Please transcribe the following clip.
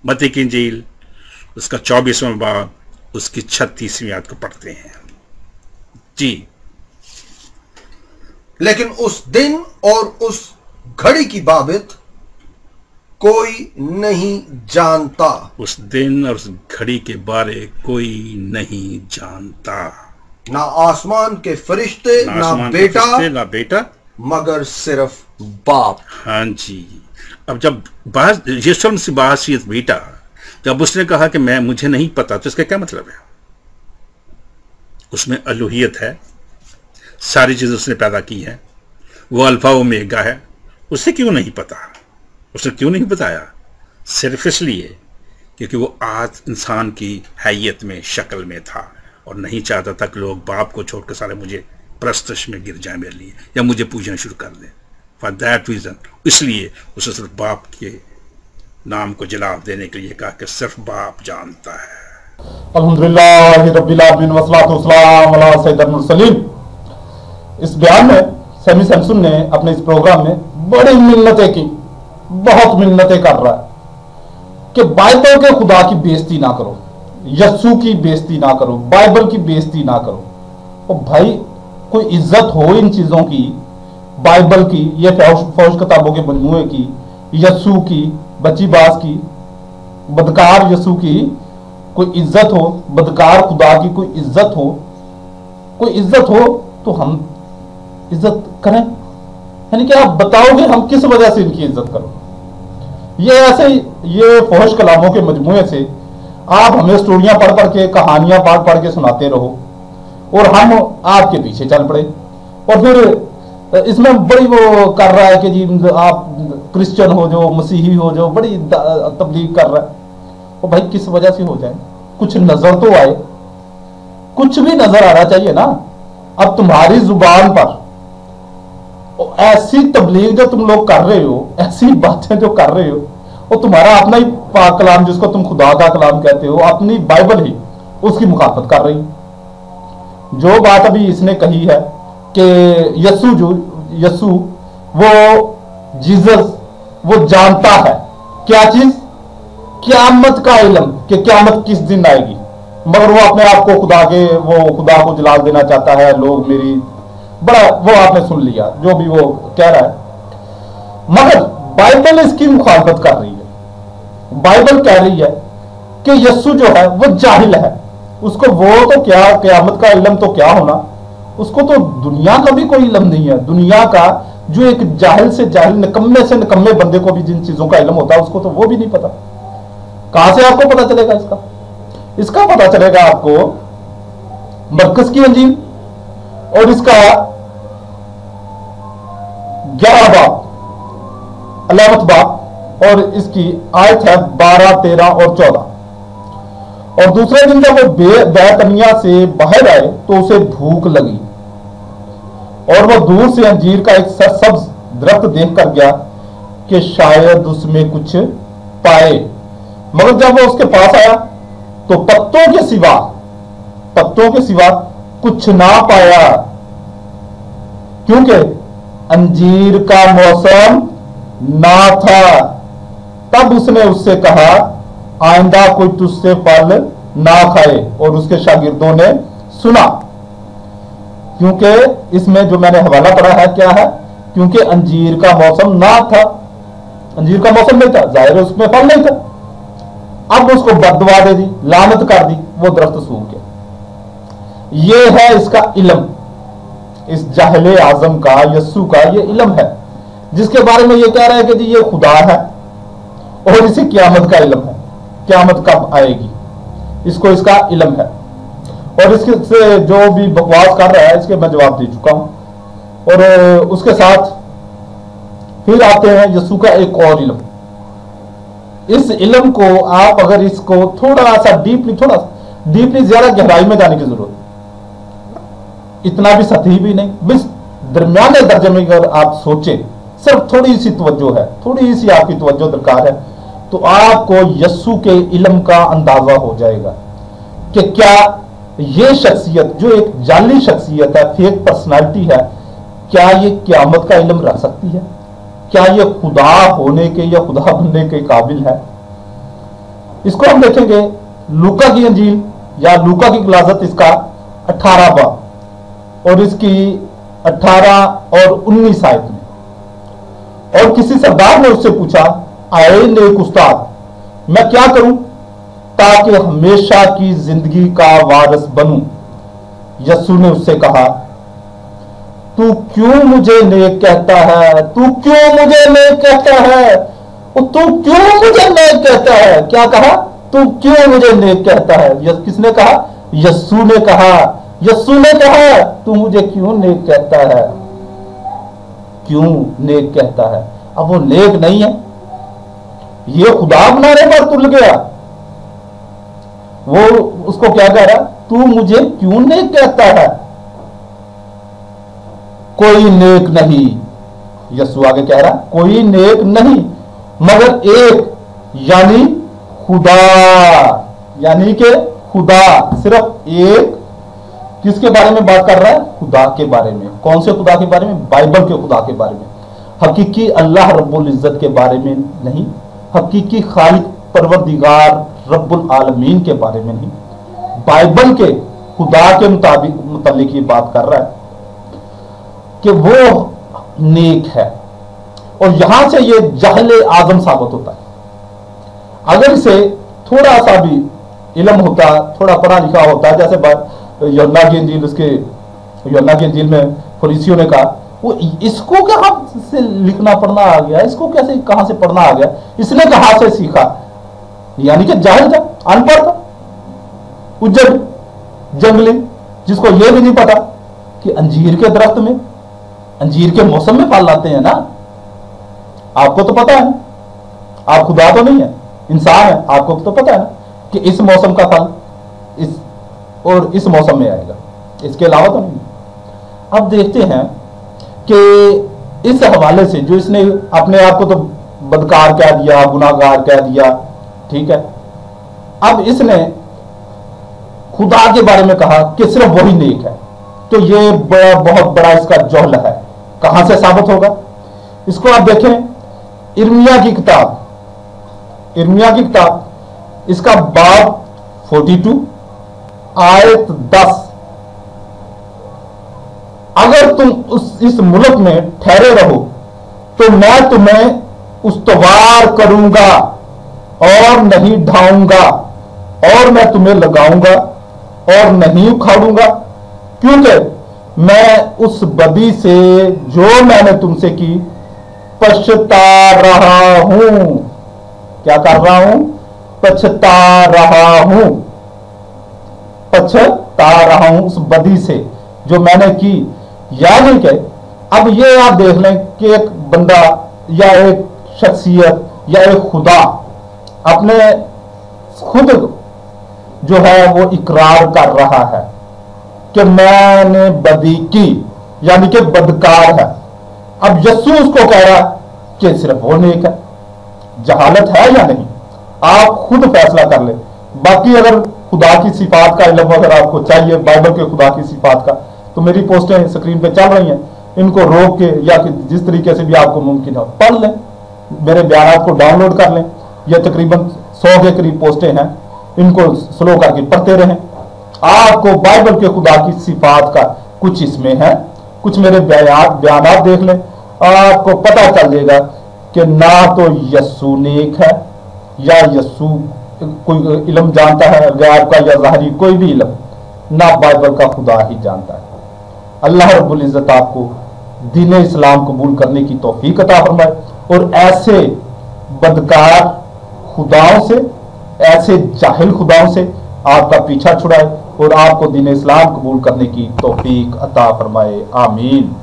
मत्ती की इंजील उसका 24वां बाब उसकी 36वीं आयत को पढ़ते हैं जी। लेकिन उस दिन और उस घड़ी की बाबत कोई नहीं जानता। उस दिन और उस घड़ी के बारे कोई नहीं जानता, ना आसमान के फरिश्ते, ना बेटा, मगर सिर्फ बाप। हाँ जी। अब जब यीशु मसीह बासियत बेटा, जब उसने कहा कि मुझे नहीं पता, तो इसका क्या मतलब है? उसमें अलूहियत है, सारी चीजें उसने पैदा की है, वो अल्फा ओमेगा है। उसे क्यों नहीं पता? उसने क्यों नहीं बताया? सिर्फ इसलिए क्योंकि वो आज इंसान की हैयत में, शक्ल में था और नहीं चाहता था कि लोग बाप को छोड़कर सारे मुझे प्रस्तश में गिर जाए मेरे लिए, या मुझे पूजना शुरू कर दें। फॉर दैट रीजन, इसलिए उसने सिर्फ बाप के नाम को जवाब देने के लिए कहा कि सिर्फ बाप जानता है। अल्हम्दुलिल्लाह रब्बिल आलमीन वस्सलातु वस्सलाम अला सय्यिदिल मुरसलीन। इस बयान में सैमी सैमसन ने अपने इस प्रोग्राम में बड़ी मिन्नतें की, बहुत मिन्नतें कर रहा है कि बाइबल के खुदा की बेइज्जती ना करो, यस्सु की बेइज्जती ना करो, बाइबल की बेइज्जती ना करो। और भाई कोई इज्जत हो इन चीजों की, बाइबल की, ये फौज किताबों के मजमूए की, यस्सु की, बच्ची बास की, बदकार यस्सु की कोई इज्जत हो, बदकार खुदा की कोई इज्जत हो तो हम इज्जत करें। यानी कि आप बताओगे हम किस वजह से इनकी इज्जत करो। ये ऐसे ये फौज कलामों के मजमूए से आप हमें स्टोरियां पढ़ पढ़ के, कहानियां पढ़ के सुनाते रहो और हम आपके पीछे चल पड़े। और फिर इसमें बड़ी वो कर रहा है कि जी आप क्रिश्चियन हो जो, मसीही हो जो, बड़ी तबलीग कर रहा है। और भाई किस वजह से हो जाए, कुछ नजर तो आए, कुछ भी नजर आना चाहिए ना। अब तुम्हारी जुबान पर ऐसी तबलीग जो तुम लोग कर रहे हो, ऐसी बातें जो कर रहे हो, और तुम्हारा अपना ही पाक कलाम जिसको तुम खुदा का कलाम कहते हो, अपनी बाइबल ही उसकी मुखालफत कर रही। जो बात अभी इसने कही है कि यस्सु वो जीसस वो जानता है क्या चीज, क़यामत का इल्म कि क़यामत किस दिन आएगी, मगर वो अपने आप को खुदा को जलाल देना चाहता है। लोग मेरी बड़ा वो आपने सुन लिया जो भी वो कह रहा है, मगर बाइबल इसकी मुखालफत कर रही है। बाइबल कह रही है कि यस्सु जो है वो जाहिल है, उसको वो तो क्या क़यामत का इल्म तो क्या होना, उसको तो दुनिया का भी कोई इल्म नहीं है। दुनिया का जो एक जाहिल से जाहिल, निकम्मे से निकम्मे बंदे को भी जिन चीजों का इल्म होता है उसको तो वो भी नहीं पता। कहां से आपको पता चलेगा इसका पता चलेगा आपको मरकस की अंजील और इसका 11 बाब 11 बाब और इसकी आयत है 12, 13 और 14। और दूसरे दिन जब वो बैतनिया से बाहर आए तो उसे भूख लगी और वह दूर से अंजीर का एक सरसब्ज दरख्त देखकर गया कि शायद उसमें कुछ पाए, मगर जब वो उसके पास आया तो पत्तों के सिवा कुछ ना पाया, क्योंकि अंजीर का मौसम ना था। तब उसने उससे कहा, आइंदा कोई तुझसे फल ना खाए। और उसके शागिर्दों ने सुना, क्योंकि इसमें जो मैंने हवाला पढ़ा है क्या है, क्योंकि अंजीर का मौसम ना था, अंजीर का मौसम नहीं था, जाहिर है उसमें फल नहीं था। अब उसको बददुआ दे दी, लानत कर दी, वो दरख्त सूख गया। ये है इसका इल्म, इस जाहिल आजम का, यस्सु का ये इल्म है, जिसके बारे में ये कह रहा है कि जी ये खुदा है और इसे क़यामत का इल्म है, क़यामत कब आएगी इसको इसका इल्म है। और इसके से जो भी बकवास कर रहा है इसके मैं जवाब दे चुका हूं। और उसके साथ फिर आते हैं यस्सु का एक और इल्म। इस इल्म को आप अगर इसको थोड़ा सा डीपली ज्यादा गहराई में जाने की जरूरत, इतना भी सतही भी नहीं, बस दरमियाने दर्जे में अगर आप सोचे, सिर्फ थोड़ी सी तवज्जो है, थोड़ी सी आपकी तवज्जो दरकार है, तो आपको यस्सु के इल्म का अंदाजा हो जाएगा कि क्या ये शख्सियत जो एक जाली शख्सियत है, फेक पर्सनालिटी है, क्या ये क़यामत का इल्म रख सकती है? क्या ये खुदा होने के या खुदा बनने के काबिल है? इसको हम देखेंगे लूका की अंजील या लूका की गिलाजत, इसका 18 बाब और इसकी 18 और 19 आयत में। और किसी सरदार ने उससे पूछा, आए नेक उस्ताद, मैं क्या करूं ताकि हमेशा की जिंदगी का वारिस बनूं? यस्सु ने उससे कहा, तू क्यों मुझे नेक कहता है? तू क्यों मुझे नेक कहता है? तू क्यों मुझे नेक कहता है? क्या कहा? तू क्यों मुझे नेक कहता है? किसने कहा? यस्सु ने कहा। यस्सु ने कहा, तू मुझे क्यों नेक कहता है? क्यों नेक कहता है? अब वो नेक नहीं है, ये खुदा बनाने पर तुल गया। वो उसको क्या कह रहा? तू मुझे क्यों नेक कहता है? कोई नेक नहीं, यस्सु आगे कह रहा, कोई नेक नहीं मगर एक, यानी खुदा। यानी कि खुदा, सिर्फ एक। किसके बारे में बात कर रहा है? खुदा के बारे में। कौन से खुदा के बारे में? बाइबल के खुदा के बारे में। हकीकी अल्लाह रब्बुल इज्जत के बारे में नहीं, हकीकी खालिक परवरदिगार रब्बुल आलमीन के बारे में नहीं, बाइबल के खुदा के मुताबिक ये बात कर रहा है कि वो नेक है। और यहां से ये जहले आजम साबित होता है। अगर इसे थोड़ा सा भी इल्म होता, थोड़ा पढ़ा लिखा होता, जैसे यूहन्ना की इंजील, उसके यूहन्ना की इंजील में फरीसियों ने कहा, वो इसको कहां से लिखना पढ़ना आ गया, इसको कैसे कहां से पढ़ना आ गया, इसने कहां से सीखा? यानी कि जाहिल था, अनपढ़ था, उज्जड़, जंगली, जिसको यह भी नहीं पता कि अंजीर के दरख्त में अंजीर के मौसम में फल लाते हैं ना। आपको तो पता है, आप खुदा तो नहीं है, इंसान है, आपको तो पता है ना कि इस मौसम का फल इस मौसम में आएगा, इसके अलावा तो नहीं। अब देखते हैं कि इस हवाले से जो इसने अपने आप को तो बदकार कह दिया, गुनाहगार कह दिया, ठीक है, अब इसने खुदा के बारे में कहा कि सिर्फ वही नेक है, तो ये बहुत बड़ा इसका जौहल है। कहां से साबित होगा? इसको आप देखें, इर्मिया की किताब, इसका बाब 42 आयत 10, अगर तुम इस मुल्क में ठहरे रहो तो मैं तुम्हें उस्तवार करूंगा और नहीं ढाऊंगा, और मैं तुम्हें लगाऊंगा और नहीं उखाड़ूंगा, क्योंकि मैं उस बदी से जो मैंने तुमसे की पछता रहा हूं। क्या कर रहा हूं? पछता रहा हूं उस बदी से जो मैंने की। यानी कि अब ये आप देख लें कि एक बंदा या एक शख्सियत या एक खुदा अपने खुद जो है वो इकरार कर रहा है कि मैंने बदी की, यानी कि बदकार है। अब यस्सु उसको कह रहा कि सिर्फ वो नेक है। जहालत है या नहीं, आप खुद फैसला कर ले। बाकी अगर खुदा की सिफात का इल्म अगर आपको चाहिए, बाइबल के खुदा की सिफात का, तो मेरी पोस्टें स्क्रीन पे चल रही हैं, इनको रोक के या जिस तरीके से भी आपको मुमकिन हो पढ़ लें, मेरे बयान को डाउनलोड कर लें। ये तकरीबन 100 के करीब पोस्टें हैं, इनको स्लो करके पढ़ते रहें। आपको बाइबल के खुदा की सिफात का कुछ इसमें है, कुछ मेरे बयान देख लें, आपको पता चल जाएगा कि ना तो यस्सु नेक है या यस्सु कोई इल्म जानता है गैब का या ज़ाहरी कोई भी इल्म, ना बाइबल का खुदा ही जानता है। अल्लाह रब्बुल इज़्ज़त आपको दीन इस्लाम कबूल करने की तौफीक अता फरमाए और ऐसे बदकार खुदाओं से, ऐसे जाहिल खुदाओं से आपका पीछा छुड़ाए और आपको दीन इस्लाम कबूल करने की तौफीक अता फरमाए। आमीन।